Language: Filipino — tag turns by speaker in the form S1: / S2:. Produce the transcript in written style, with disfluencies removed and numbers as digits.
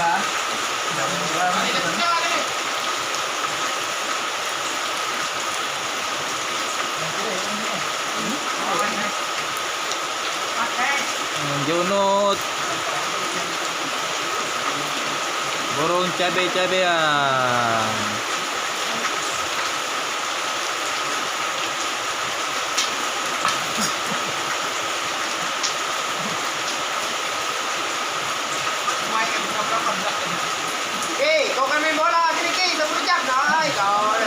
S1: bola.
S2: Junot. Burung cabai-cabean.
S1: Kay, kau kan main bola. Sini Kay, 10 jam. Nah, kau